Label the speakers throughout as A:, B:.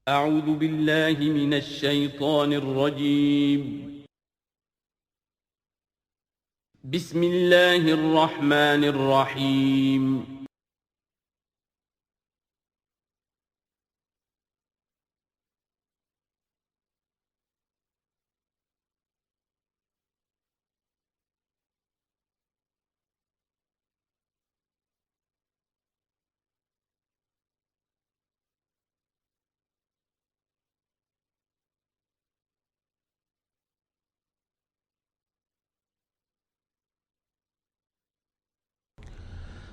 A: اعوذ باللہ من الشیطان الرجیم بسم اللہ الرحمن الرحیم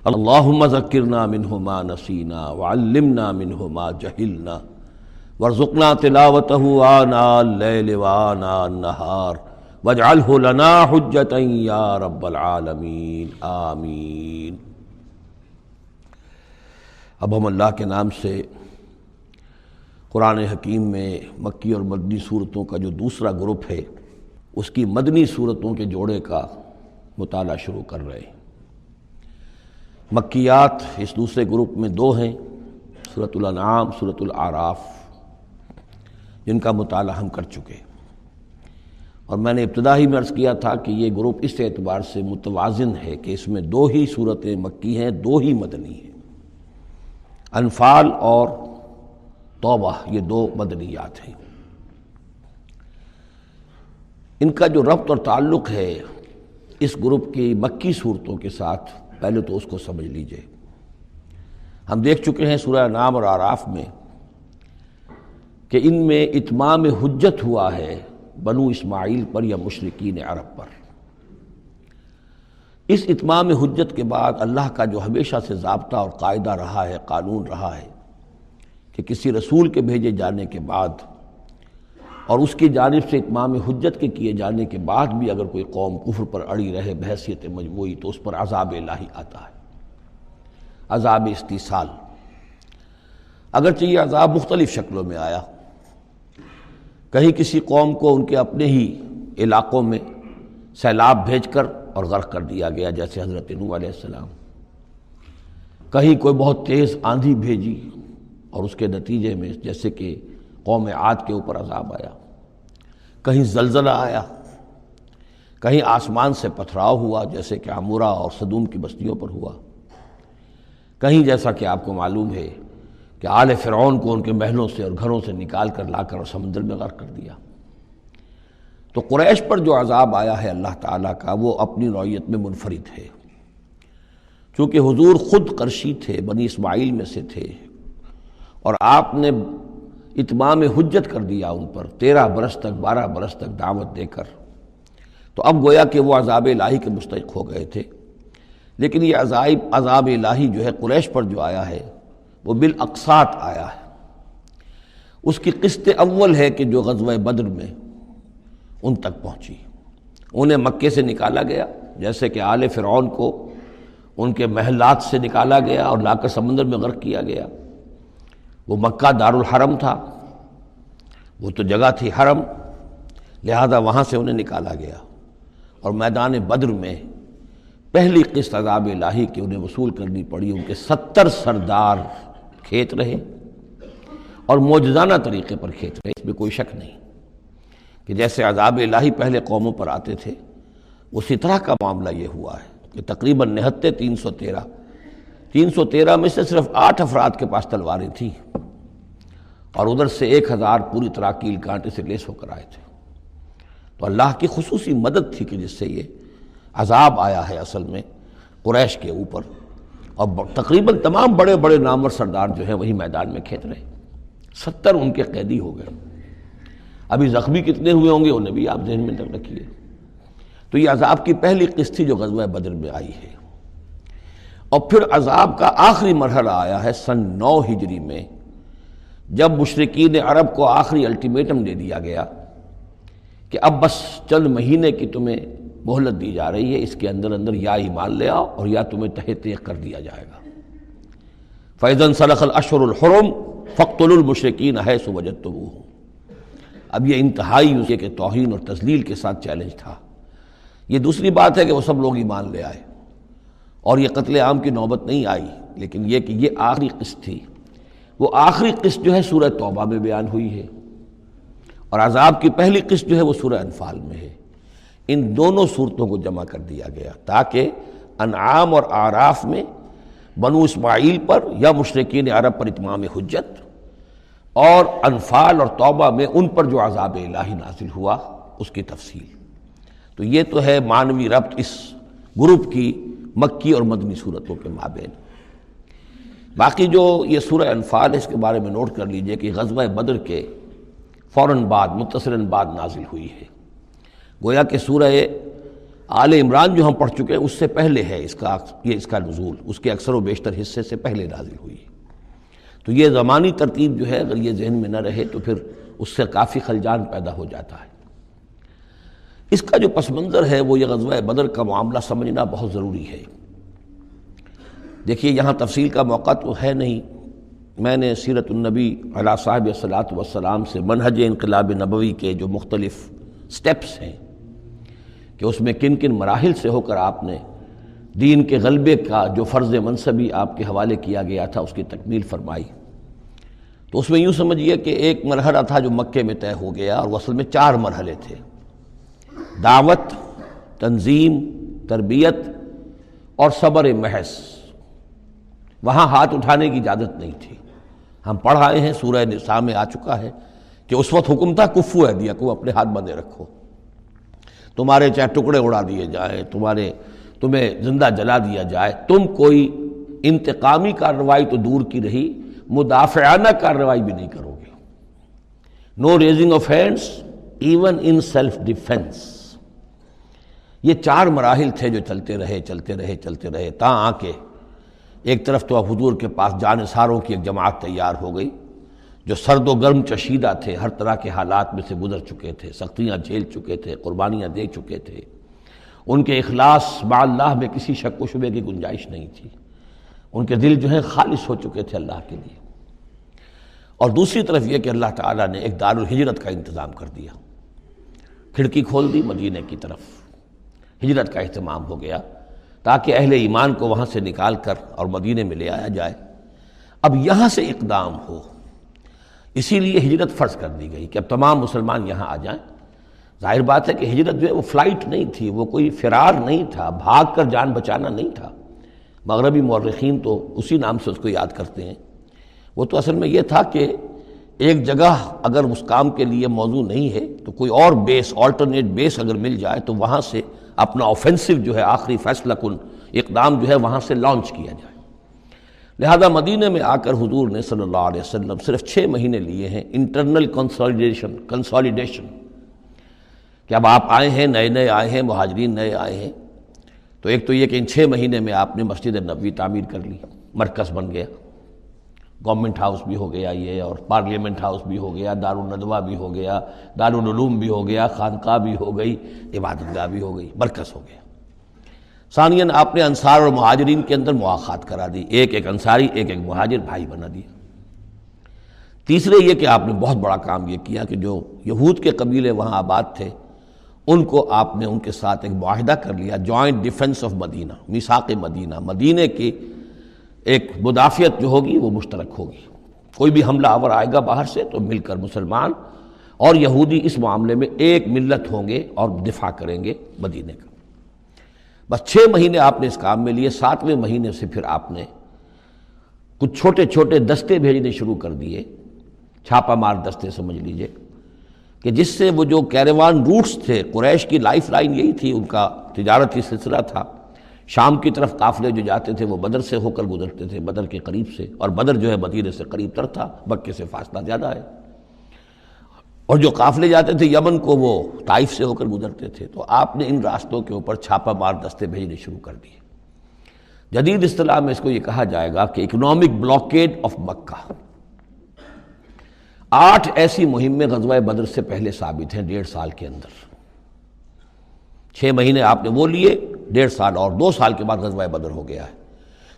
B: اللہم ذکرنا منہ ما نسینا وعلمنا منہ ما جہلنا وارزقنا تلاوتہ آناء اللیل وآناء النہار واجعلہ لنا حجتا یا رب العالمین آمین۔ اب ہم اللہ کے نام سے قرآن حکیم میں مکی اور مدنی صورتوں کا جو دوسرا گروپ ہے اس کی مدنی صورتوں کے جوڑے کا مطالعہ شروع کر رہے ہیں۔ مکیات اس دوسرے گروپ میں دو ہیں، سورۃ الانعام، سورۃ الاعراف، جن کا مطالعہ ہم کر چکے، اور میں نے ابتدا ہی میں عرض کیا تھا کہ یہ گروپ اس اعتبار سے متوازن ہے کہ اس میں دو ہی سورتیں مکی ہیں، دو ہی مدنی ہیں۔ انفال اور توبہ یہ دو مدنیات ہیں۔ ان کا جو ربط اور تعلق ہے اس گروپ کی مکی صورتوں کے ساتھ، پہلے تو اس کو سمجھ لیجئے۔ ہم دیکھ چکے ہیں سورہ انعام اور اعراف میں کہ ان میں اتمام حجت ہوا ہے بنو اسماعیل پر یا مشرکین عرب پر۔ اس اتمام حجت کے بعد اللہ کا جو ہمیشہ سے ضابطہ اور قاعدہ رہا ہے، قانون رہا ہے کہ کسی رسول کے بھیجے جانے کے بعد اور اس کی جانب سے اتمام حجت کے کیے جانے کے بعد بھی اگر کوئی قوم کفر پر اڑی رہے بحیثیت مجموعی تو اس پر عذاب الہی آتا ہے، عذاب استیصال۔ اگرچہ یہ عذاب مختلف شکلوں میں آیا، کہیں کسی قوم کو ان کے اپنے ہی علاقوں میں سیلاب بھیج کر اور غرق کر دیا گیا، جیسے حضرت نوح علیہ السلام، کہیں کوئی بہت تیز آندھی بھیجی اور اس کے نتیجے میں جیسے کہ قوم عاد کے اوپر عذاب آیا، کہیں زلزلہ آیا، کہیں آسمان سے پتھراؤ ہوا جیسے کہ عمورہ اور صدوم کی بستیوں پر ہوا، کہیں جیسا کہ آپ کو معلوم ہے کہ آل فرعون کو ان کے محلوں سے اور گھروں سے نکال کر لا کر اور سمندر میں غرق کر دیا۔ تو قریش پر جو عذاب آیا ہے اللہ تعالیٰ کا، وہ اپنی نوعیت میں منفرد ہے، چونکہ حضور خود قرشی تھے، بنی اسماعیل میں سے تھے، اور آپ نے اتمام حجت کر دیا ان پر 13 برس تک، 12 برس تک دعوت دے کر، تو اب گویا کہ وہ عذاب الہی کے مستحق ہو گئے تھے۔ لیکن یہ عذاب الہی جو ہے قریش پر جو آیا ہے وہ بالاقساط آیا ہے۔ اس کی قسط اول ہے کہ جو غزوہ بدر میں ان تک پہنچی، انہیں مکے سے نکالا گیا، جیسے کہ آل فرعون کو ان کے محلات سے نکالا گیا اور لا کر سمندر میں غرق کیا گیا۔ وہ مکہ دارالحرم تھا، وہ تو جگہ تھی حرم، لہذا وہاں سے انہیں نکالا گیا، اور میدان بدر میں پہلی قسط عذاب الہی کی انہیں وصول کرنی پڑی۔ ان کے 70 سردار کھیت رہے اور معجزانہ طریقے پر کھیت رہے، اس میں کوئی شک نہیں کہ جیسے عذاب الہی پہلے قوموں پر آتے تھے اسی طرح کا معاملہ یہ ہوا ہے کہ تقریباً نہتے 313 میں سے صرف 8 افراد کے پاس تلواریں تھیں، اور ادھر سے 1000 پوری طرح کیل کانٹے سے لیس ہو کر آئے تھے۔ تو اللہ کی خصوصی مدد تھی کہ جس سے یہ عذاب آیا ہے اصل میں قریش کے اوپر، اور تقریباً تمام بڑے بڑے نامور سردار جو ہیں وہی میدان میں کھیت رہے، 70 ان کے قیدی ہو گئے۔ ابھی زخمی کتنے ہوئے ہوں گے انہیں بھی آپ ذہن میں رکھیے۔ تو یہ عذاب کی پہلی قسط تھی جو غزوہ بدر میں آئی ہے، اور پھر عذاب کا آخری مرحلہ آیا ہے سن 9 ہجری میں، جب مشرکین عرب کو آخری الٹیمیٹم دے دیا گیا کہ اب بس چند مہینے کی تمہیں مہلت دی جا رہی ہے، اس کے اندر اندر یا ایمان لے آؤ اور یا تمہیں تہہ تیغ کر دیا جائے گا۔ فَإِذَا انسَلَخَ الْأَشْهُرُ الْحُرُمُ فَاقْتُلُوا الْمُشْرِكِينَ حَيْثُ وَجَدتُّمُوهُمْ۔ اب یہ انتہائی اس کے توہین اور تذلیل کے ساتھ چیلنج تھا۔ یہ دوسری بات ہے کہ وہ سب لوگ ایمان لے آئے اور یہ قتل عام کی نوبت نہیں آئی، لیکن یہ کہ یہ آخری قسط تھی، وہ آخری قسط جو ہے سورہ توبہ میں بیان ہوئی ہے، اور عذاب کی پہلی قسط جو ہے وہ سورہ انفال میں ہے۔ ان دونوں صورتوں کو جمع کر دیا گیا تاکہ انعام اور اعراف میں بنو اسماعیل پر یا مشرکین عرب پر اتمام حجت، اور انفال اور توبہ میں ان پر جو عذاب الہی نازل ہوا اس کی تفصیل۔ تو یہ تو ہے معنوی ربط اس گروپ کی مکی اور مدنی صورتوں کے مابین۔ باقی جو یہ سورہ انفال ہے اس کے بارے میں نوٹ کر لیجئے کہ غزوہ بدر کے فوراً بعد متصلاً بعد نازل ہوئی ہے۔ گویا کہ سورہ آل عمران جو ہم پڑھ چکے ہیں اس سے پہلے ہے اس کا نزول، اس کے اکثر و بیشتر حصے سے پہلے نازل ہوئی ہے۔ تو یہ زمانی ترتیب جو ہے اگر یہ ذہن میں نہ رہے تو پھر اس سے کافی خلجان پیدا ہو جاتا ہے۔ اس کا جو پس منظر ہے وہ یہ غزوہ بدر کا معاملہ سمجھنا بہت ضروری ہے۔ دیکھیے یہاں تفصیل کا موقع تو ہے نہیں، میں نے سیرت النبی علیہ صاحب الصلاۃ والسلام سے منہج انقلاب نبوی کے جو مختلف سٹیپس ہیں کہ اس میں کن کن مراحل سے ہو کر آپ نے دین کے غلبے کا جو فرض منصبی آپ کے حوالے کیا گیا تھا اس کی تکمیل فرمائی۔ تو اس میں یوں سمجھیے کہ ایک مرحلہ تھا جو مکے میں طے ہو گیا، اور وہ اصل میں 4 مرحلے تھے: دعوت، تنظیم، تربیت اور صبر محض۔ وہاں ہاتھ اٹھانے کی اجازت نہیں تھی۔ ہم پڑھ آئے ہیں، سورہ نساء میں آ چکا ہے کہ اس وقت حکم تھا کفو ایدیکم، اپنے ہاتھ بندھے رکھو، تمہارے چاہے ٹکڑے اڑا دیے جائیں، تمہیں زندہ جلا دیا جائے، تم کوئی انتقامی کارروائی تو دور کی رہی، مدافعانہ کارروائی بھی نہیں کرو گے۔ No raising of hands even in self defence. یہ 4 مراحل تھے جو چلتے رہے تاں آ کے ایک طرف تو حضور کے پاس جانثاروں کی ایک جماعت تیار ہو گئی جو سرد و گرم چشیدہ تھے، ہر طرح کے حالات میں سے گزر چکے تھے، سختیاں جھیل چکے تھے، قربانیاں دے چکے تھے، ان کے اخلاص مع اللہ میں کسی شک و شبے کی گنجائش نہیں تھی، ان کے دل جو ہیں خالص ہو چکے تھے اللہ کے لیے۔ اور دوسری طرف یہ کہ اللہ تعالیٰ نے ایک دار الہجرت کا انتظام کر دیا، کھڑکی کھول دی مدینہ کی طرف، ہجرت کا اہتمام ہو گیا تاکہ اہل ایمان کو وہاں سے نکال کر اور مدینے میں لے آیا جائے۔ اب یہاں سے اقدام ہو، اسی لیے ہجرت فرض کر دی گئی کہ اب تمام مسلمان یہاں آ جائیں۔ ظاہر بات ہے کہ ہجرت جو ہے وہ فلائٹ نہیں تھی، وہ کوئی فرار نہیں تھا، بھاگ کر جان بچانا نہیں تھا۔ مغربی مورخین تو اسی نام سے اس کو یاد کرتے ہیں۔ وہ تو اصل میں یہ تھا کہ ایک جگہ اگر اس کام کے لیے موضوع نہیں ہے تو کوئی اور بیس، آلٹرنیٹ بیس اگر مل جائے تو وہاں سے اپنا آفینسو جو ہے آخری فیصلہ کن اقدام جو ہے وہاں سے لانچ کیا جائے۔ لہذا مدینہ میں آ کر حضور نے صلی اللہ علیہ وسلم صرف 6 مہینے لیے ہیں انٹرنل کنسالیڈیشن، کہ اب آپ آئے ہیں، نئے آئے ہیں، مہاجرین نئے آئے ہیں، تو ایک تو یہ کہ ان 6 مہینے میں آپ نے مسجد نبوی تعمیر کر لی، مرکز بن گیا، گورنمنٹ ہاؤس بھی ہو گیا یہ، اور پارلیمنٹ ہاؤس بھی ہو گیا، دارالندوہ بھی ہو گیا، دارالعلوم بھی ہو گیا، خانقاہ بھی ہو گئی، عبادت گاہ بھی ہو گئی، مرکز ہو گیا۔ ثانیاً آپ نے انصار اور مہاجرین کے اندر مواخات کرا دی، ایک انصاری ایک مہاجر بھائی بنا دیا۔ تیسرے یہ کہ آپ نے بہت بڑا کام یہ کیا کہ جو یہود کے قبیلے وہاں آباد تھے ان کو آپ نے ان کے ساتھ ایک معاہدہ کر لیا، جوائنٹ ڈیفنس آف مدینہ، میثاق مدینہ، مدینہ کی ایک مدافعت جو ہوگی وہ مشترک ہوگی۔ کوئی بھی حملہ آور آئے گا باہر سے تو مل کر مسلمان اور یہودی اس معاملے میں ایک ملت ہوں گے اور دفاع کریں گے مدینہ کا۔ بس 6 مہینے آپ نے اس کام میں لیے، 7ویں مہینے سے پھر آپ نے کچھ چھوٹے چھوٹے دستے بھیجنے شروع کر دیے، چھاپا مار دستے سمجھ لیجئے، کہ جس سے وہ جو کیروان روٹس تھے، قریش کی لائف لائن یہی تھی، ان کا تجارتی سلسلہ تھا، شام کی طرف قافلے جو جاتے تھے وہ بدر سے ہو کر گزرتے تھے، بدر کے قریب سے، اور بدر جو ہے مدینے سے قریب تر تھا، مکے سے فاصلہ زیادہ ہے، اور جو قافلے جاتے تھے یمن کو وہ طائف سے ہو کر گزرتے تھے۔ تو آپ نے ان راستوں کے اوپر چھاپا مار دستے بھیجنے شروع کر دیے۔ جدید اصطلاح میں اس کو یہ کہا جائے گا کہ اکنامک بلاکیڈ آف مکہ۔ 8 ایسی مہمیں غزوہ بدر سے پہلے ثابت ہیں 1.5 سال کے اندر۔ 6 مہینے آپ نے وہ لیے، 1.5 سال اور 2 سال کے بعد غزوہ بدر ہو گیا ہے۔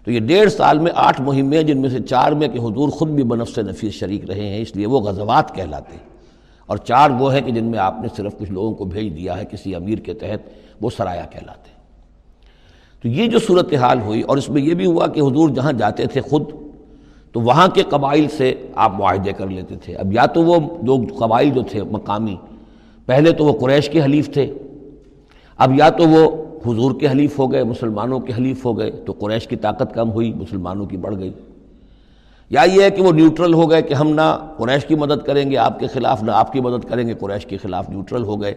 B: تو یہ 1.5 سال میں 8 مہمیں، جن میں سے 4 میں کہ حضور خود بھی بنفس نفیس شریک رہے ہیں، اس لیے وہ غزوات کہلاتے ہیں، اور 4 وہ ہیں کہ جن میں آپ نے صرف کچھ لوگوں کو بھیج دیا ہے کسی امیر کے تحت، وہ سرایا کہلاتے ہیں۔ تو یہ جو صورتحال ہوئی، اور اس میں یہ بھی ہوا کہ حضور جہاں جاتے تھے خود تو وہاں کے قبائل سے آپ معاہدے کر لیتے تھے۔ اب یا تو وہ جو قبائل جو تھے مقامی، پہلے تو وہ قریش کے حلیف تھے، اب یا تو وہ حضور کے حلیف ہو گئے، مسلمانوں کے حلیف ہو گئے، تو قریش کی طاقت کم ہوئی، مسلمانوں کی بڑھ گئی، یا یہ ہے کہ وہ نیوٹرل ہو گئے کہ ہم نہ قریش کی مدد کریں گے آپ کے خلاف، نہ آپ کی مدد کریں گے قریش کے خلاف، نیوٹرل ہو گئے۔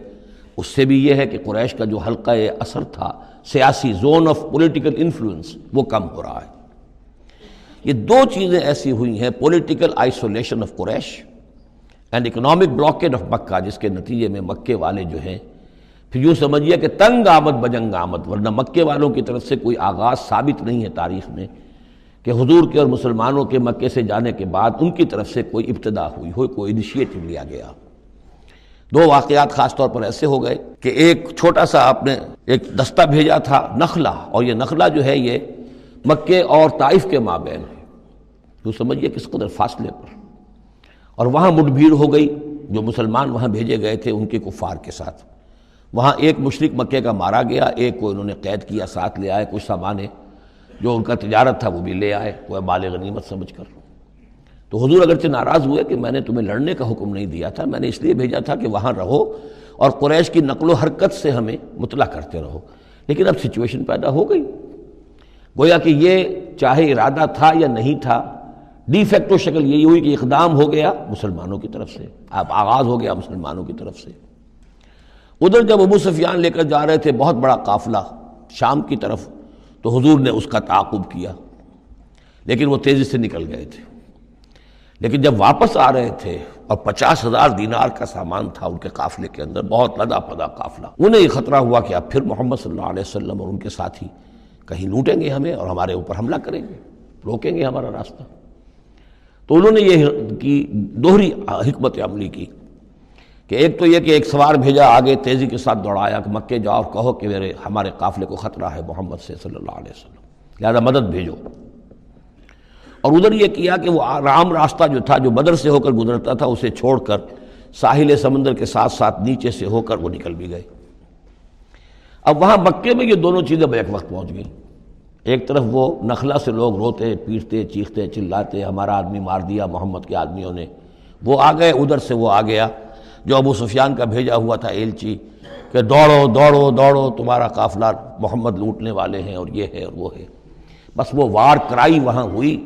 B: اس سے بھی یہ ہے کہ قریش کا جو حلقہ اثر تھا، سیاسی زون آف پولیٹیکل انفلوئنس، وہ کم ہو رہا ہے۔ یہ دو چیزیں ایسی ہوئی ہیں، political isolation of Quraish and economic blockade of Mecca, جس کے نتیجے میں مکے والے جو ہیں، پھر یوں سمجھیے کہ تنگ آمد بجنگ آمد، ورنہ مکے والوں کی طرف سے کوئی آغاز ثابت نہیں ہے تاریخ میں کہ حضور کے اور مسلمانوں کے مکے سے جانے کے بعد ان کی طرف سے کوئی ابتدا ہوئی ہو، کوئی انیشیٹو لیا گیا۔ دو واقعات خاص طور پر ایسے ہو گئے کہ ایک چھوٹا سا آپ نے ایک دستہ بھیجا تھا نخلا، اور یہ نخلا جو ہے یہ مکے اور طائف کے مابین ہے، تو سمجھیے کس قدر فاصلے پر، اور وہاں مٹ بھیڑ ہو گئی، جو مسلمان وہاں بھیجے گئے تھے ان کے کفار کے ساتھ۔ وہاں ایک مشرک مکے کا مارا گیا، ایک کو انہوں نے قید کیا، ساتھ لے آئے، کچھ سامان جو ان کا تجارت تھا وہ بھی لے آئے، کوئی مال غنیمت سمجھ کر۔ تو حضور اگرچہ ناراض ہوئے کہ میں نے تمہیں لڑنے کا حکم نہیں دیا تھا، میں نے اس لیے بھیجا تھا کہ وہاں رہو اور قریش کی نقل و حرکت سے ہمیں مطلع کرتے رہو، لیکن اب سچویشن پیدا ہو گئی، گویا کہ یہ چاہے ارادہ تھا یا نہیں تھا، ڈی فیکٹو شکل یہی ہوئی کہ اقدام ہو گیا مسلمانوں کی طرف سے، اب آغاز ہو گیا مسلمانوں کی طرف سے۔ ادھر جب ابو سفیان لے کر جا رہے تھے بہت بڑا قافلہ شام کی طرف، تو حضور نے اس کا تعاقب کیا، لیکن وہ تیزی سے نکل گئے تھے۔ لیکن جب واپس آ رہے تھے اور 50,000 دینار کا سامان تھا ان کے قافلے کے اندر، بہت لدا پدا قافلہ، انہیں یہ خطرہ ہوا کہ اب پھر محمد صلی اللہ علیہ وسلم اور ان کے ساتھی کہیں لوٹیں گے ہمیں اور ہمارے اوپر حملہ کریں گے، روکیں گے ہمارا راستہ۔ تو انہوں نے یہ کی دوہری حکمت عملی کی کہ ایک تو یہ کہ ایک سوار بھیجا آگے تیزی کے ساتھ دوڑایا کہ مکے جاؤ اور کہو کہ ہمارے قافلے کو خطرہ ہے محمد سے صلی اللہ علیہ وسلم، لہذا مدد بھیجو۔ اور ادھر یہ کیا کہ وہ عام راستہ جو تھا، جو بدر سے ہو کر گزرتا تھا، اسے چھوڑ کر ساحل سمندر کے ساتھ ساتھ نیچے سے ہو کر وہ نکل بھی گئے۔ اب وہاں مکے میں یہ دونوں چیزیں بیک وقت پہنچ گئیں، ایک طرف وہ نخلا سے لوگ روتے پیٹتے چیختے چلاتے ہمارا آدمی مار دیا محمد کے آدمیوں نے، وہ آ گئے، ادھر سے وہ آ گیا جو ابو سفیان کا بھیجا ہوا تھا ایلچی کہ دوڑو دوڑو دوڑو تمہارا قافلہ محمد لوٹنے والے ہیں اور یہ ہے اور وہ ہے۔ بس وہ وار کرائی وہاں ہوئی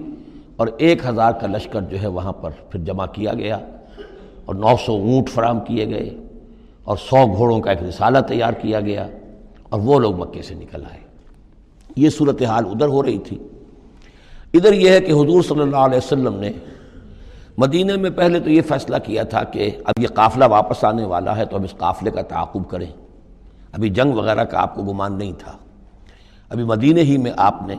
B: اور 1,000 کا لشکر جو ہے وہاں پر پھر جمع کیا گیا اور 900 اونٹ فراہم کیے گئے اور 100 گھوڑوں کا ایک رسالہ تیار کیا گیا اور وہ لوگ مکے سے نکل آئے۔ یہ صورتحال ادھر ہو رہی تھی۔ ادھر یہ ہے کہ حضور صلی اللہ علیہ وسلم نے مدینہ میں پہلے تو یہ فیصلہ کیا تھا کہ اب یہ قافلہ واپس آنے والا ہے تو اب اس قافلے کا تعاقب کریں، ابھی جنگ وغیرہ کا آپ کو گمان نہیں تھا، ابھی مدینہ ہی میں آپ نے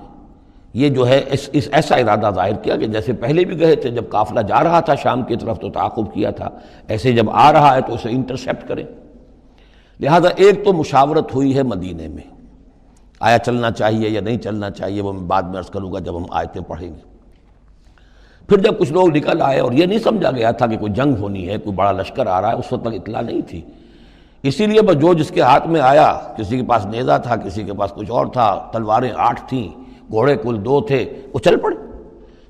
B: یہ جو ہے اس ایسا ارادہ ظاہر کیا کہ جیسے پہلے بھی گئے تھے، جب قافلہ جا رہا تھا شام کی طرف تو تعاقب کیا تھا، ایسے جب آ رہا ہے تو اسے انٹرسیپٹ کریں۔ لہذا ایک تو مشاورت ہوئی ہے مدینہ میں، آیا چلنا چاہیے یا نہیں چلنا چاہیے، وہ میں بعد میں عرض کروں گا جب ہم آیتیں پڑھیں گے۔ پھر جب کچھ لوگ نکل آئے اور یہ نہیں سمجھا گیا تھا کہ کوئی جنگ ہونی ہے، کوئی بڑا لشکر آ رہا ہے، اس وقت تک اطلاع نہیں تھی، اسی لیے بس جو جس کے ہاتھ میں آیا، کسی کے پاس نیزہ تھا، کسی کے پاس کچھ اور تھا، تلواریں 8 تھیں، گھوڑے کل 2 تھے، وہ چل پڑے۔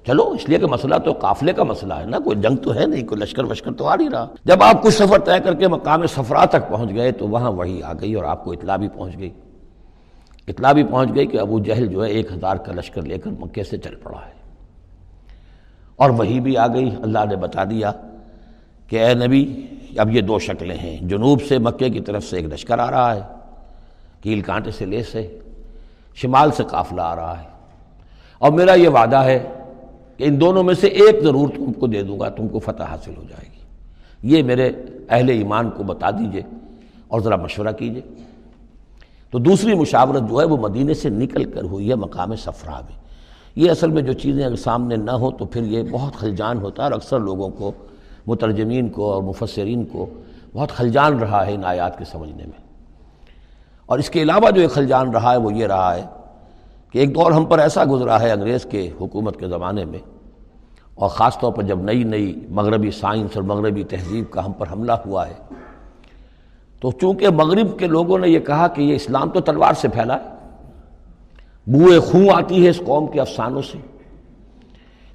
B: چلو اس لیے کہ مسئلہ تو قافلے کا مسئلہ ہے نا، کوئی جنگ تو ہے نہیں، کوئی لشکر وشکر تو آ نہیں رہا۔ جب آپ کچھ سفر طے کر کے مقام صفرا تک پہنچ گئے تو وہاں وحی آ گئی اور آپ کو اطلاع بھی پہنچ گئی، اطلاع بھی پہنچ گئی کہ ابو جہل جو ہے 1,000 کا لشکر لے کر مکے سے چل پڑا ہے، اور وحی بھی آ گئی، اللہ نے بتا دیا کہ اے نبی اب یہ 2 شکلیں ہیں، جنوب سے مکے کی طرف سے ایک لشکر آ رہا ہے کیل کانٹے سے لیس ہے، شمال سے قافلہ آ رہا ہے، اور میرا یہ وعدہ ہے کہ ان دونوں میں سے ایک ضرور تم کو دے دوں گا، تم کو فتح حاصل ہو جائے گی، یہ میرے اہل ایمان کو بتا دیجئے اور ذرا مشورہ کیجئے۔ تو دوسری مشاورت جو ہے وہ مدینے سے نکل کر ہوئی ہے مقام صفرا میں۔ یہ اصل میں جو چیزیں اگر سامنے نہ ہوں تو پھر یہ بہت خلجان ہوتا ہے، اور اکثر لوگوں کو، مترجمین کو اور مفسرین کو بہت خلجان رہا ہے ان آیات کے سمجھنے میں۔ اور اس کے علاوہ جو ایک خلجان رہا ہے وہ یہ رہا ہے کہ ایک دور ہم پر ایسا گزرا ہے انگریز کے حکومت کے زمانے میں، اور خاص طور پر جب نئی نئی مغربی سائنس اور مغربی تہذیب کا ہم پر حملہ ہوا ہے، تو چونکہ مغرب کے لوگوں نے یہ کہا کہ یہ اسلام تو تلوار سے پھیلا ہے، بوئے خون آتی ہے اس قوم کے افسانوں سے،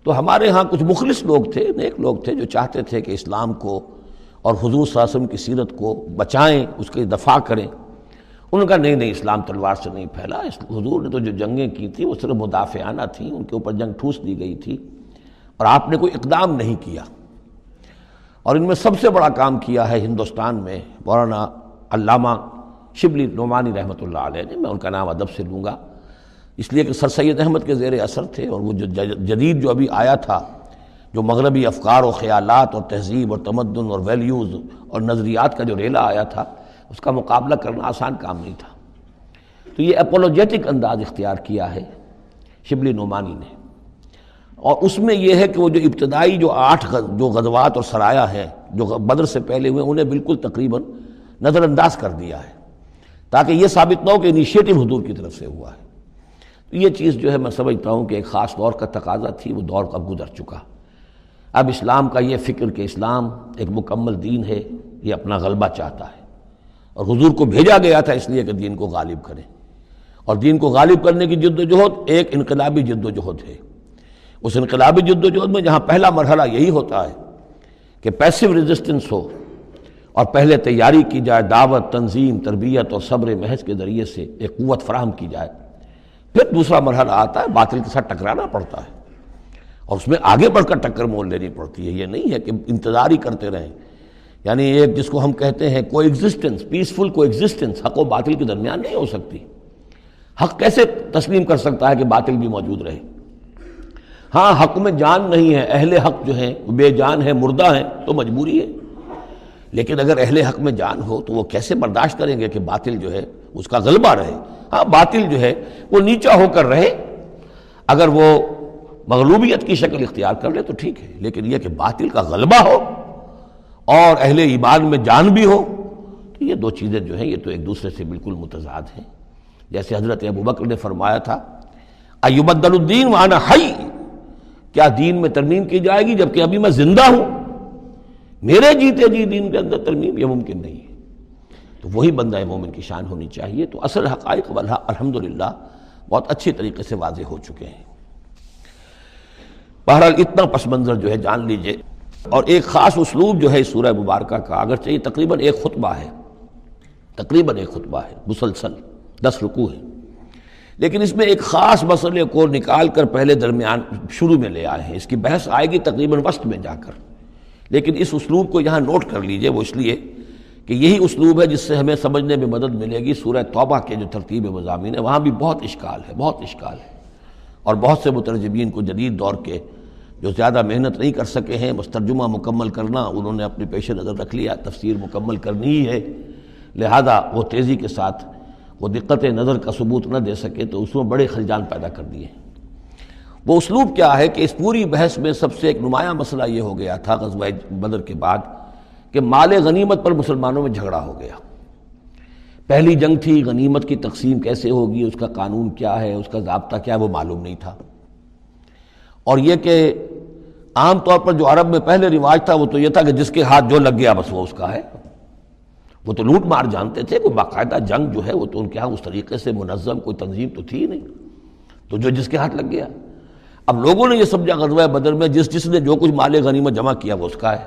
B: تو ہمارے ہاں کچھ مخلص لوگ تھے، نیک لوگ تھے، جو چاہتے تھے کہ اسلام کو اور حضور صلی اللہ علیہ وسلم کی سیرت کو بچائیں، اس کی دفاع کریں۔ انہوں نے کہا نہیں اسلام تلوار سے نہیں پھیلا، حضور نے تو جو جنگیں کی تھیں وہ صرف مدافعانہ تھیں، ان کے اوپر جنگ ٹھوس دی گئی تھی اور آپ نے کوئی اقدام نہیں کیا۔ اور ان میں سب سے بڑا کام کیا ہے ہندوستان میں مولانا علامہ شبلی نعمانی رحمۃ اللہ علیہ نے، میں ان کا نام ادب سے لوں گا اس لیے کہ سر سید احمد کے زیر اثر تھے، اور وہ جو جدید جو ابھی آیا تھا، جو مغربی افکار و خیالات اور تہذیب اور تمدن اور ویلیوز اور نظریات کا جو ریلا آیا تھا، اس کا مقابلہ کرنا آسان کام نہیں تھا۔ تو یہ اپولوجیٹک انداز اختیار کیا ہے شبلی نعمانی نے، اور اس میں یہ ہے کہ وہ جو ابتدائی جو 8 جو غزوات اور سرایا ہیں جو بدر سے پہلے ہوئے، انہیں بالکل تقریباً نظر انداز کر دیا ہے، تاکہ یہ ثابت نہ ہو کہ انیشیٹو حضور کی طرف سے ہوا ہے۔ تو یہ چیز جو ہے میں سمجھتا ہوں کہ ایک خاص دور کا تقاضا تھی، وہ دور اب گزر چکا۔ اب اسلام کا یہ فکر کہ اسلام ایک مکمل دین ہے، یہ اپنا غلبہ چاہتا ہے، اور حضور کو بھیجا گیا تھا اس لیے کہ دین کو غالب کریں، اور دین کو غالب کرنے کی جد و جہد ایک انقلابی جد و جہد ہے۔ اس انقلابی جد و جہد میں جہاں پہلا مرحلہ یہی ہوتا ہے کہ پیسو ریزسٹنس ہو، اور پہلے تیاری کی جائے، دعوت، تنظیم، تربیت اور صبر محض کے ذریعے سے ایک قوت فراہم کی جائے، پھر دوسرا مرحلہ آتا ہے باطل کے ساتھ ٹکرانا پڑتا ہے، اور اس میں آگے بڑھ کر ٹکر مول لینی پڑتی ہے۔ یہ نہیں ہے کہ انتظار ہی کرتے رہیں، یعنی ایک جس کو ہم کہتے ہیں کو ایگزسٹنس، پیسفل کو ایگزسٹنس، حق و باطل کے درمیان نہیں ہو سکتی۔ حق کیسے تسلیم کر سکتا ہے کہ باطل بھی موجود رہے؟ ہاں حق میں جان نہیں ہے، اہل حق جو ہیں بے جان ہیں، مردہ ہیں، تو مجبوری ہے، لیکن اگر اہل حق میں جان ہو تو وہ کیسے برداشت کریں گے کہ باطل جو ہے اس کا غلبہ رہے؟ ہاں باطل جو ہے وہ نیچا ہو کر رہے، اگر وہ مغلوبیت کی شکل اختیار کر لے تو ٹھیک ہے، لیکن یہ کہ باطل کا غلبہ ہو اور اہل ایمان میں جان بھی ہو، تو یہ دو چیزیں جو ہیں یہ تو ایک دوسرے سے بالکل متضاد ہیں۔ جیسے حضرت ابوبکر نے فرمایا تھا ایبدل الدین وانا حی، کیا دین میں ترمیم کی جائے گی جبکہ ابھی میں زندہ ہوں؟ میرے جیتے جی دین کے اندر ترمیم، یہ ممکن نہیں ہے۔ تو وہی بندہ مومن کی شان ہونی چاہیے۔ تو اصل حقائق الحمدللہ بہت اچھی طریقے سے واضح ہو چکے ہیں۔ بہرحال اتنا پس منظر جو ہے جان لیجئے، اور ایک خاص اسلوب جو ہے اس سورہ مبارکہ کا، اگرچہ یہ تقریباً ایک خطبہ ہے مسلسل 10 رکوع ہے، لیکن اس میں ایک خاص مسئلے کو نکال کر پہلے درمیان شروع میں لے آئے ہیں۔ اس کی بحث آئے گی تقریباً وسط میں جا کر، لیکن اس اسلوب کو یہاں نوٹ کر لیجئے، وہ اس لیے کہ یہی اسلوب ہے جس سے ہمیں سمجھنے میں مدد ملے گی۔ سورہ توبہ کے جو ترتیب مضامین ہے وہاں بھی بہت اشکال ہے، اور بہت سے مترجمین کو جدید دور کے جو زیادہ محنت نہیں کر سکے ہیں، بس ترجمہ مکمل کرنا انہوں نے اپنے پیش نظر رکھ لیا، تفسیر مکمل کرنی ہی ہے، لہذا وہ تیزی کے ساتھ وہ دقت نظر کا ثبوت نہ دے سکے تو اس میں بڑے خلجان پیدا کر دیے۔ وہ اسلوب کیا ہے کہ اس پوری بحث میں سب سے ایک نمایاں مسئلہ یہ ہو گیا تھا غزوہ بدر کے بعد کہ مال غنیمت پر مسلمانوں میں جھگڑا ہو گیا۔ پہلی جنگ تھی، غنیمت کی تقسیم کیسے ہوگی، اس کا قانون کیا ہے، اس کا ضابطہ کیا ہے، وہ معلوم نہیں تھا۔ اور یہ کہ عام طور پر جو عرب میں پہلے رواج تھا وہ تو یہ تھا کہ جس کے ہاتھ جو لگ گیا بس وہ اس کا ہے۔ وہ تو لوٹ مار جانتے تھے، کوئی باقاعدہ جنگ جو ہے وہ تو ان کے ہاں اس طریقے سے منظم کوئی تنظیم تو تھی ہی نہیں، تو جو جس کے ہاتھ لگ گیا۔ اب لوگوں نے یہ سمجھا غزوہ بدر میں جس نے جو کچھ مال غنیمت جمع کیا وہ اس کا ہے۔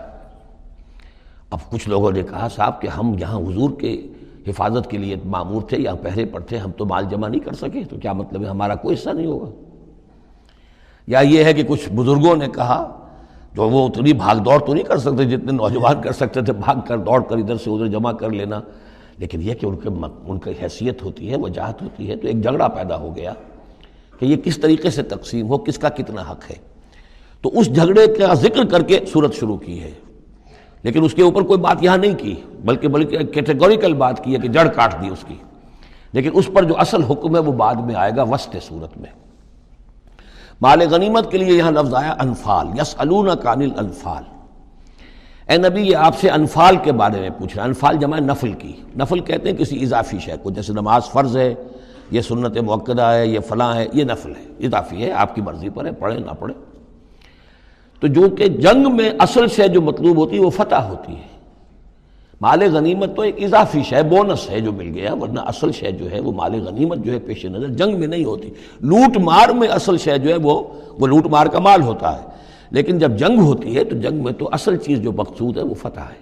B: اب کچھ لوگوں نے کہا صاحب کہ ہم یہاں حضور کے حفاظت کے لیے مامور تھے، یہاں پہرے پر تھے، ہم تو مال جمع نہیں کر سکے، تو کیا مطلب ہے ہمارا کوئی حصہ نہیں ہوگا؟ یا یہ ہے کہ کچھ بزرگوں نے کہا جو وہ اتنی بھاگ دوڑ تو نہیں کر سکتے جتنے نوجوان کر سکتے تھے، بھاگ کر دوڑ کر ادھر سے ادھر جمع کر لینا، لیکن یہ کہ ان کی حیثیت ہوتی ہے، وجاہت ہوتی ہے، تو ایک جھگڑا پیدا ہو گیا کہ یہ کس طریقے سے تقسیم ہو، کس کا کتنا حق ہے۔ تو اس جھگڑے کا ذکر کر کے سورت شروع کی ہے، لیکن اس کے اوپر کوئی بات یہاں نہیں کی، بلکہ کیٹیگوریکل بات کی ہے کہ جڑ کاٹ دی اس کی، لیکن اس پر جو اصل حکم ہے وہ بعد میں آئے گا وسط سورت میں۔ مال غنیمت کے لیے یہاں لفظ آیا انفال، یسألونک عن الانفال، اے نبی یہ آپ سے انفال کے بارے میں پوچھ رہا ہے۔ انفال جمع نفل کی، نفل کہتے ہیں کسی اضافی شے کو، جیسے نماز فرض ہے، یہ سنت مؤکدہ ہے، یہ فلاں ہے، یہ نفل ہے، اضافی ہے، آپ کی مرضی پر ہے، پڑھے نہ پڑھے۔ تو جو کہ جنگ میں اصل شے جو مطلوب ہوتی ہے وہ فتح ہوتی ہے، مال غنیمت تو ایک اضافی شے، بونس ہے جو مل گیا، ورنہ اصل شے جو ہے وہ مال غنیمت جو ہے پیش نظر جنگ میں نہیں ہوتی۔ لوٹ مار میں اصل شے جو ہے وہ لوٹ مار کا مال ہوتا ہے، لیکن جب جنگ ہوتی ہے تو جنگ میں تو اصل چیز جو مقصود ہے وہ فتح ہے۔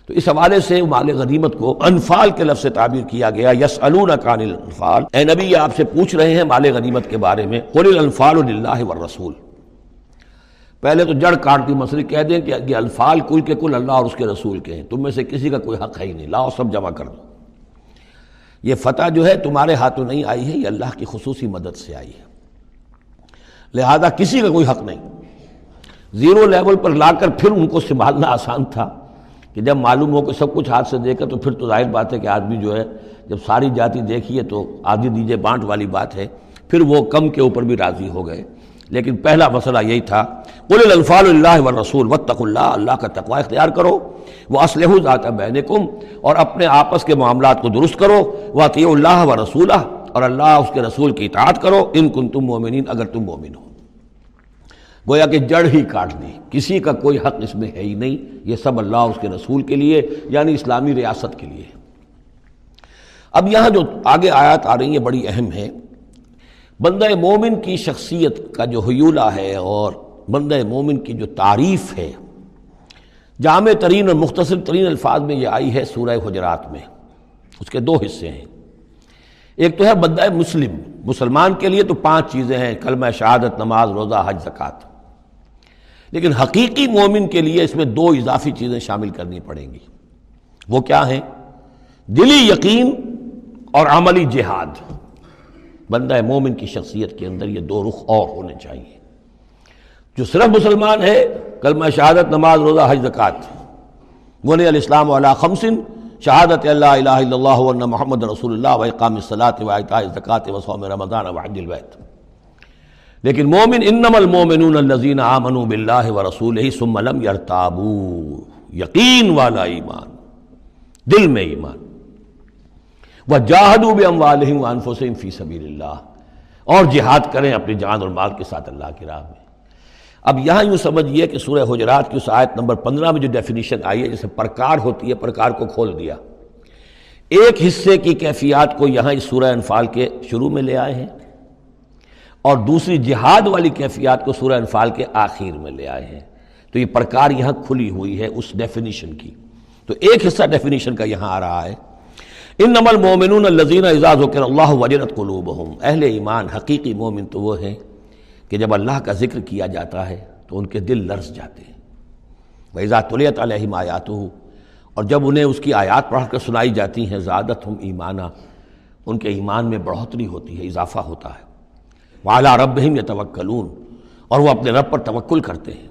B: تو اس حوالے سے مال غنیمت کو انفال کے لفظ سے تعبیر کیا گیا، یسألونک عن الانفال، اے نبی یہ آپ سے پوچھ رہے ہیں مال غنیمت کے بارے میں، قل الانفال للہ والرسول۔ پہلے تو جڑ کاٹ دی مسئلے، کہہ دیں کہ یہ انفال کل کے کل اللہ اور اس کے رسول کے ہیں، تم میں سے کسی کا کوئی حق ہے ہی نہیں، لاؤ سب جمع کر دو۔ یہ فتح جو ہے تمہارے ہاتھوں نہیں آئی ہے، یہ اللہ کی خصوصی مدد سے آئی ہے، لہذا کسی کا کوئی حق نہیں۔ زیرو لیول پر لا کر پھر ان کو سنبھالنا آسان تھا کہ جب معلوم ہو کہ سب کچھ ہاتھ سے دے کر، تو پھر تو ظاہر بات ہے کہ آدمی جو ہے جب ساری جاتی دیکھیے تو آدھی دیجے بانٹ والی بات ہے، پھر وہ کم کے اوپر بھی راضی ہو گئے۔ لیکن پہلا مسئلہ یہی تھا، قل الانفال للہ والرسول واتقوا اللہ، اللہ کا تقوی اختیار کرو، واصلحوا ذات بینکم، اور اپنے آپس کے معاملات کو درست کرو، واطیعوا اللہ ورسولہ، اور اللہ اس کے رسول کی اطاعت کرو، ان کنتم مؤمنین، اگر تم مومن ہو۔ گویا کہ جڑ ہی کاٹ دی، کسی کا کوئی حق اس میں ہے ہی نہیں، یہ سب اللہ اور اس کے رسول کے لیے، یعنی اسلامی ریاست کے لیے۔ اب یہاں جو آگے آیات آ رہی ہیں بڑی اہم ہے۔ بندہ مومن کی شخصیت کا جو حیولہ ہے اور بندہ مومن کی جو تعریف ہے، جامع ترین اور مختصر ترین الفاظ میں یہ آئی ہے سورہ حجرات میں۔ اس کے دو حصے ہیں، ایک تو ہے بندہ مسلم، مسلمان کے لیے تو 5 چیزیں ہیں، کلمہ شہادت، نماز، روزہ، حج، زکوٰۃ۔ لیکن حقیقی مومن کے لیے اس میں 2 اضافی چیزیں شامل کرنی پڑیں گی۔ وہ کیا ہیں؟ دلی یقین اور عملی جہاد۔ بندہ مومن کی شخصیت کے اندر یہ 2 رخ اور ہونے چاہیے۔ جو صرف مسلمان ہے، کلمہ شہادت، نماز، روزہ، حج، زکوٰۃ، بنی الاسلام علی 5، شہادت اللہ الہ الا اللہ وان محمد رسول اللہ واقام الصلاۃ وایتاء الزکوٰۃ وصوم رمضان وحج البیت۔ لیکن مومن، انما المؤمنون الذین آمنوا باللہ ورسولہ ثم لم یرتابوا، یقین والا ایمان، دل میں ایمان، وجاہدوا باموالہم وانفسہم فی سبیل اللہ، اور جہاد کریں اپنی جان اور مال کے ساتھ اللہ کی راہ میں۔ اب یہاں یوں سمجھیے کہ سورہ حجرات کی اس آیت نمبر 15 میں جو ڈیفینیشن آئی ہے، جیسے پرکار ہوتی ہے، پرکار کو کھول دیا۔ ایک حصے کی کیفیات کو یہاں اس سورہ انفال کے شروع میں لے آئے ہیں، اور دوسری جہاد والی کیفیات کو سورہ انفال کے آخر میں لے آئے ہیں۔ تو یہ پرکار یہاں کھلی ہوئی ہے اس ڈیفینیشن کی۔ تو ایک حصہ ڈیفینیشن کا یہاں آ رہا ہے، انما المؤمنون الذین اذا ذکر اللہ وجلت قلوبہم۔ اہل ایمان، حقیقی مومن تو وہ ہیں کہ جب اللہ کا ذکر کیا جاتا ہے تو ان کے دل لرز جاتے ہیں۔ وَإِذَا تُلِيَتْ عَلَيْهِمْ آیاتُهُ، اور جب انہیں اس کی آیات پڑھ کر سنائی جاتی ہیں، زادتہم ایمانا، ان کے ایمان میں بڑھوتری ہوتی ہے، اضافہ ہوتا ہے۔ وَعَلَىٰ رَبِّهِمْ يَتَوَكَّلُونَ، اور وہ اپنے رب پر توکل کرتے ہیں۔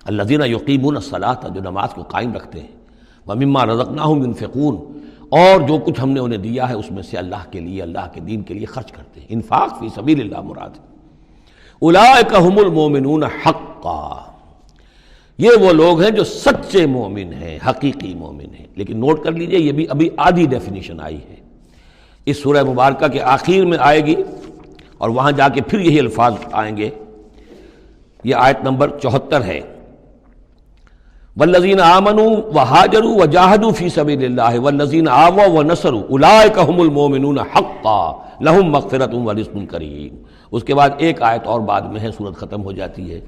B: الَّذِينَ يُقِيمُونَ الصَّلَاةَ، جو نماز کو قائم رکھتے ہیں۔ وَمِمَّا رَزَقْنَاهُمْ يُنْفِقُونَ، اور جو کچھ ہم نے انہیں دیا ہے اس میں سے اللہ کے لیے، اللہ کے دین کے لیے خرچ کرتے ہیں۔ انفاق فی سبیل اللہ مراد ہے۔ اولئک ھم المؤمنون حقا، یہ وہ لوگ ہیں جو سچے مومن ہیں، حقیقی مومن ہیں۔ لیکن نوٹ کر لیجئے یہ بھی ابھی آدھی ڈیفینیشن آئی ہے، اس سورہ مبارکہ کے آخر میں آئے گی، اور وہاں جا کے پھر یہی الفاظ آئیں گے۔ یہ آیت نمبر 74 ہے، والذین آمنوا وہاجروا وجاہدوا فی سبیل اللہ والذین آووا ونصروا اولئک ھم المؤمنون حقا لہم مغفرۃ ورزق کریم۔ اس کے بعد ایک آیت اور بعد میں ہے، سورت ختم ہو جاتی ہے۔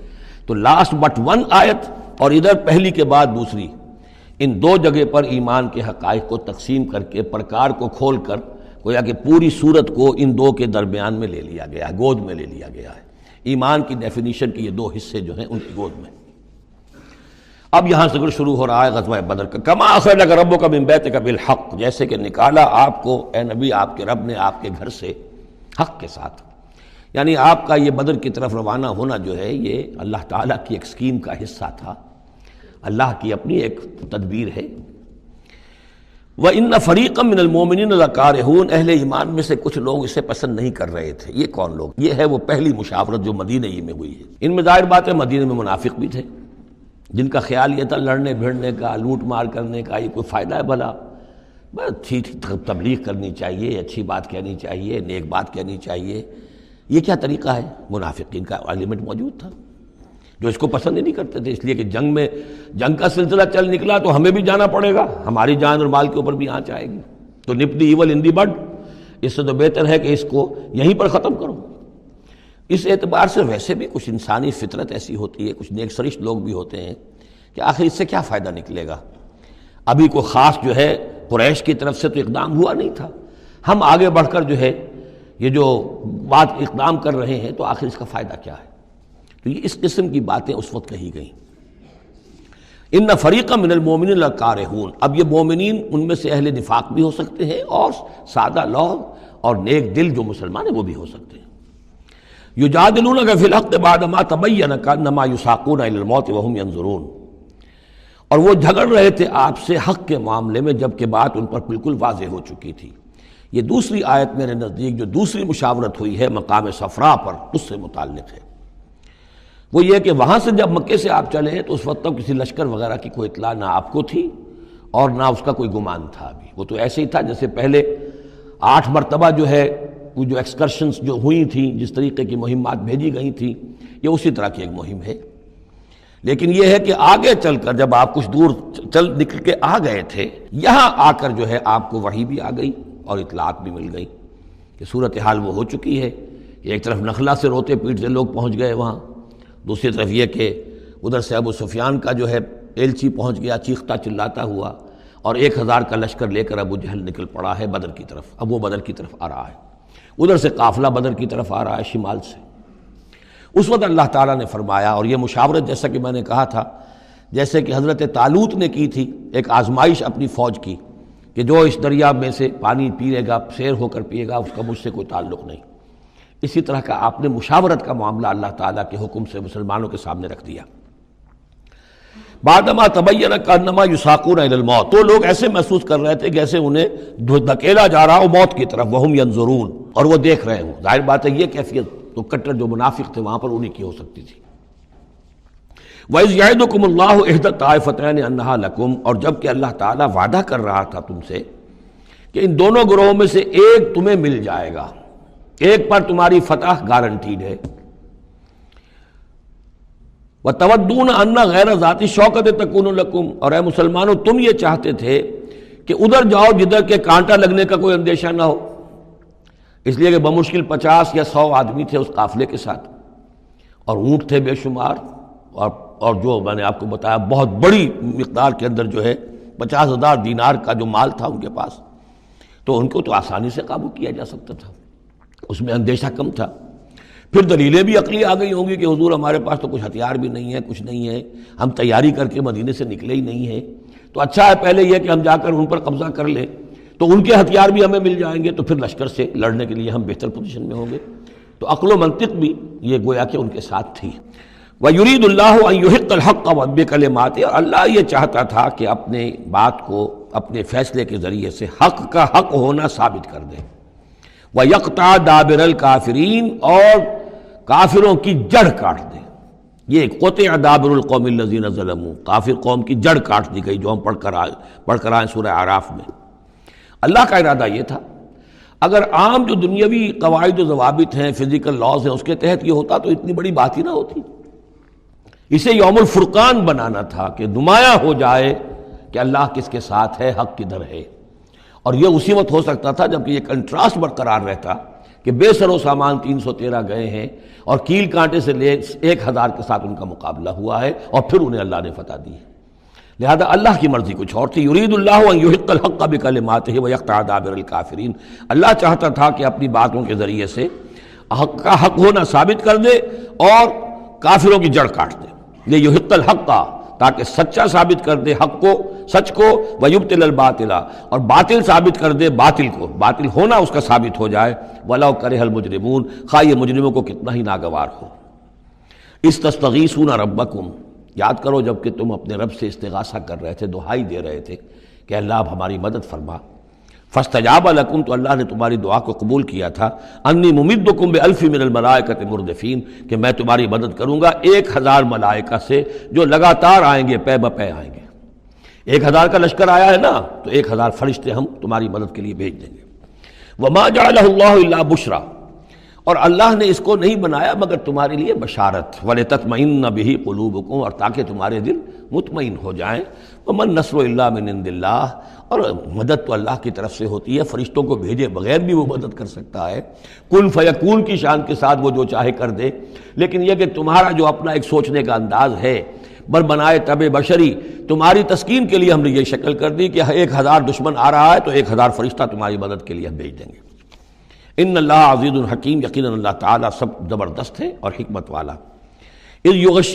B: تو لاسٹ بٹ 1 آیت، اور ادھر پہلی کے بعد دوسری، ان 2 جگہ پر ایمان کے حقائق کو تقسیم کر کے، پرکار کو کھول کر، گویا کہ پوری سورت کو ان 2 کے درمیان میں لے لیا گیا ہے، گود میں لے لیا گیا ہے۔ ایمان کی ڈیفینیشن کے یہ 2 حصے جو ہیں ان کی گود میں۔ اب یہاں سے شروع ہو رہا ہے غزوہ بدر کا۔ کما اخرجک ربک من بیتک بالحق، جیسے کہ نکالا آپ کو اے نبی آپ کے رب نے آپ کے گھر سے حق کے ساتھ، یعنی آپ کا یہ بدر کی طرف روانہ ہونا جو ہے یہ اللہ تعالیٰ کی ایک اسکیم کا حصہ تھا، اللہ کی اپنی ایک تدبیر ہے۔ وَإِنَّ فَرِيقًا مِّنَ الْمُؤْمِنِينَ لَكَارِهُونَ، اہل ایمان میں سے کچھ لوگ اسے پسند نہیں کر رہے تھے۔ یہ کون لوگ؟ یہ ہے وہ پہلی مشاورت جو مدینہ ہی میں ہوئی ہے۔ ان میں ظاہر بات ہے مدینہ میں منافق بھی تھے، جن کا خیال یہ تھا لڑنے بھیڑنے کا، لوٹ مار کرنے کا، یہ کوئی فائدہ ہے بھلا؟ بس اچھی تبلیغ کرنی چاہیے، اچھی بات کہنی چاہیے، نیک بات کہنی چاہیے، یہ کیا طریقہ ہے؟ منافقین کا ایلیمنٹ موجود تھا جو اس کو پسند ہی نہیں کرتے تھے، اس لیے کہ جنگ کا سلسلہ چل نکلا تو ہمیں بھی جانا پڑے گا، ہماری جان اور مال کے اوپر بھی آنچ آئے گی، تو نپ دی ایول ان دی بڈ، اس سے تو بہتر ہے کہ اس کو یہیں پر ختم کرو۔ اس اعتبار سے ویسے بھی کچھ انسانی فطرت ایسی ہوتی ہے، کچھ نیک سرشت لوگ بھی ہوتے ہیں کہ آخر اس سے کیا فائدہ نکلے گا، ابھی کوئی خاص جو ہے قریش کی طرف سے تو اقدام ہوا نہیں تھا، ہم آگے بڑھ کر جو ہے یہ جو بات اقدام کر رہے ہیں تو آخر اس کا فائدہ کیا ہے۔ تو یہ اس قسم کی باتیں اس وقت کہی گئیں۔ ان فریقا من المؤمنین لکارہون، اب یہ مومنین ان میں سے اہل نفاق بھی ہو سکتے ہیں اور سادہ لوگ اور نیک دل جو مسلمان ہیں وہ بھی ہو سکتے ہیں۔ یجادلونک فی الحق بعد ما تبین کانما یساقون الی الموت وہم ینظرون، اور وہ جھگڑ رہے تھے آپ سے حق کے معاملے میں جبکہ بات ان پر بالکل واضح ہو چکی تھی۔ یہ دوسری آیت میرے نزدیک جو دوسری مشاورت ہوئی ہے مقام صفرا پر، اس سے متعلق ہے۔ وہ یہ کہ وہاں سے جب مکے سے آپ چلے تو اس وقت تک کسی لشکر وغیرہ کی کوئی اطلاع نہ آپ کو تھی اور نہ اس کا کوئی گمان تھا ابھی، وہ تو ایسے ہی تھا جیسے پہلے 8 مرتبہ جو ہے وہ جو ایکسکرشنز جو ہوئی تھیں، جس طریقے کی مہمات بھیجی گئی تھیں، یہ اسی طرح کی ایک مہم ہے۔ لیکن یہ ہے کہ آگے چل کر جب آپ کچھ دور چل نکل کے آ گئے تھے، یہاں آ کر جو ہے آپ کو وحی بھی آ گئی اور اطلاعات بھی مل گئی کہ صورتحال وہ ہو چکی ہے۔ ایک طرف نخلا سے روتے پیٹتے لوگ پہنچ گئے وہاں، دوسری طرف یہ کہ ادھر سے ابو سفیان کا جو ہے ایلچی پہنچ گیا چیختا چلاتا ہوا، اور 1000 کا لشکر لے کر ابو جہل نکل پڑا ہے بدر کی طرف۔ اب وہ بدر کی طرف آ رہا ہے، ادھر سے قافلہ بدر کی طرف آ رہا ہے شمال سے۔ اس وقت اللہ تعالیٰ نے فرمایا، اور یہ مشاورت جیسا کہ میں نے کہا تھا جیسے کہ حضرت طالوت نے کی تھی، ایک آزمائش اپنی فوج کی کہ جو اس دریا میں سے پانی پیے گا، سیر ہو کر پیے گا، اس کا مجھ سے کوئی تعلق نہیں۔ اسی طرح کا آپ نے مشاورت کا معاملہ اللہ تعالیٰ کے حکم سے مسلمانوں کے سامنے رکھ دیا۔ بعدما تبین کانما یساقون الی الموت، تو لوگ ایسے محسوس کر رہے تھے جیسے انہیں دھکیلا جا رہا ہو موت کی طرف، وہم ینظرون، اور وہ دیکھ رہے ہوں۔ ظاہر بات ہے یہ کیفیت تو کٹر جو منافق تھے وہاں پر انہی کی ہو سکتی تھی۔ وَإِذْ يَعِدُكُمُ اللَّهُ إِحْدَى الطَّائِفَتَيْنِ أَنَّهَا لَكُمْ، اور جب کہ اللہ تعالیٰ وعدہ کر رہا تھا تم سے کہ ان دونوں گروہوں میں سے ایک تمہیں مل جائے گا، ایک پر تمہاری فتح گارنٹیڈ ہے۔ وَتَوَدُّونَ أَنَّ غَيْرَ ذَاتِ الشَّوْكَةِ تَكُونُ لَكُمْ، اور اے مسلمانوں تم یہ چاہتے تھے کہ ادھر جاؤ جدھر کے کانٹا لگنے کا کوئی اندیشہ نہ ہو، اس لیے کہ بمشکل 50 یا 100 آدمی تھے اس قافلے کے ساتھ، اور اونٹ تھے بے شمار، اور جو میں نے آپ کو بتایا بہت بڑی مقدار کے اندر جو ہے 50,000 دینار کا جو مال تھا ان کے پاس، تو ان کو تو آسانی سے قابو کیا جا سکتا تھا، اس میں اندیشہ کم تھا۔ پھر دلیلیں بھی عقلی آ گئی ہوں گی کہ حضور ہمارے پاس تو کچھ ہتھیار بھی نہیں ہے، کچھ نہیں ہے، ہم تیاری کر کے مدینے سے نکلے ہی نہیں ہیں، تو اچھا ہے پہلے یہ کہ ہم جا کر ان پر قبضہ کر لیں تو ان کے ہتھیار بھی ہمیں مل جائیں گے، تو پھر لشکر سے لڑنے کے لیے ہم بہتر پوزیشن میں ہوں گے۔ تو عقل و منطق بھی یہ گویا کہ ان کے ساتھ تھی۔ وَيُرِيدُ اللَّهُ أَن يُحِقَّ الْحَقَّ بِكَلِمَاتِهِ، اور اللہ یہ چاہتا تھا کہ اپنے بات کو اپنے فیصلے کے ذریعے سے حق کا حق ہونا ثابت کر دے۔ وَيَقْطَعَ دَابِرَ الْكَافِرِينَ، اور کافروں کی جڑ کاٹ دے۔ یہ قُطِعَ دَابِرُ الْقَوْمِ الَّذِينَ ظَلَمُوا، کافر قوم کی جڑ کاٹ دی گئی، جو ہم پڑھ کر آئے سورہ اعراف میں۔ اللہ کا ارادہ یہ تھا، اگر عام جو دنیاوی قواعد و ضوابط ہیں، فزیکل لاز ہیں، اس کے تحت یہ ہوتا تو اتنی بڑی بات ہی نہ ہوتی۔ اسے یوم الفرقان بنانا تھا کہ نمایاں ہو جائے کہ اللہ کس کے ساتھ ہے، حق کدھر ہے، اور یہ اسی وقت ہو سکتا تھا جبکہ یہ کنٹراسٹ برقرار رہتا کہ بے سر و سامان 313 گئے ہیں اور کیل کانٹے سے لے 1000 کے ساتھ ان کا مقابلہ ہوا ہے، اور پھر انہیں اللہ نے فتح دی ہے۔ لہذا اللہ کی مرضی کچھ اور تھی۔ یرید اللہ ان یحق الحق بکلماتہ ویقطع دابر الکافرین، اللہ چاہتا تھا کہ اپنی باتوں کے ذریعے سے حق کا حق ہونا ثابت کر دے اور کافروں کی جڑ کاٹ دے۔ یہ یحق الحق، تاکہ سچا ثابت کر دے حق کو، سچ کو، ویبطل الباطل، اور باطل ثابت کر دے باطل کو، باطل ہونا اس کا ثابت ہو جائے۔ ولو کرہ المجرمون، خواہ یہ مجرموں کو کتنا ہی ناگوار ہو۔ استستغیثون ربکم، یاد کرو جب کہ تم اپنے رب سے استغاثہ کر رہے تھے، دعائی دے رہے تھے کہ اللہ اب ہماری مدد فرما۔ فاستجاب لکم، تو اللہ نے تمہاری دعا کو قبول کیا تھا۔ انی ممدکم بألف من الملائکۃ مردفین، کہ میں تمہاری مدد کروں گا 1000 ملائکہ سے جو لگاتار آئیں گے، پے بپے آئیں گے۔ 1000 کا لشکر آیا ہے نا، تو 1000 فرشتے ہم تمہاری مدد کے لیے بھیج دیں گے۔ وما جعلہ اللہ الا بشرا، اور اللہ نے اس کو نہیں بنایا مگر تمہارے لیے بشارت، وَلِتَطْمَئِنَّ بِهِ قُلُوبُكُمْ، اور تاکہ تمہارے دل مطمئن ہو جائیں۔ وَمَا النَّصْرُ إِلَّا مِنْ عِنْدِ اللَّهِ، اور مدد تو اللہ کی طرف سے ہوتی ہے، فرشتوں کو بھیجے بغیر بھی وہ مدد کر سکتا ہے، کن فیکون کی شان کے ساتھ وہ جو چاہے کر دے۔ لیکن یہ کہ تمہارا جو اپنا ایک سوچنے کا انداز ہے، بنائے طبع بشری، تمہاری تسکین کے لیے ہم نے یہ شکل کر دی کہ 1000 دشمن آ رہا ہے تو 1000 فرشتہ تمہاری مدد کے لیے ہم بھیج دیں گے۔ ان اللہ عزیز الحکیم، یقیناً اللہ تعالیٰ سب زبردست ہے اور حکمت والا۔ اذ یغشی